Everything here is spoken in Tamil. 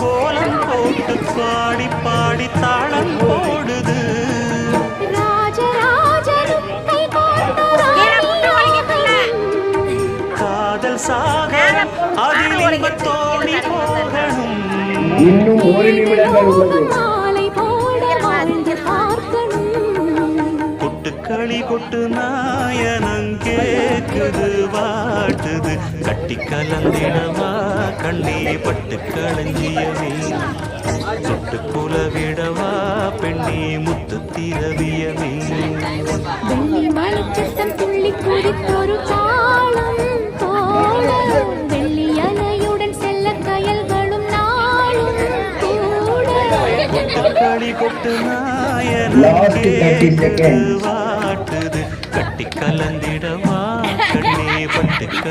கோலம் போட்டு பாடி பாடி தாளம் போடுது. காதல் சாகரம் அதில் இன்பத்தோணி போகணும். இன்னும் ஒரு நிமிடங்கள் உள்ளது. கொட்டுக்களி கொட்டு நாயனம் கேக்குது வாட்டுது. கட்டி கலந்திடவா கண்ணே பட்டு களஞ்சியமே. தொட்டு குலவிடவா பெண்ணே முத்து திரவியமே. வெள்ளி மலைச்சத்தம் துள்ளி குதித்தொரு தாளம் போல வெள்ளி அலையுடன் செல்ல கயல்களும் நாளும் கூட. களி கொட்டு நாயனம் கேக்குது வாட்டுது. கட்டி கலந்திட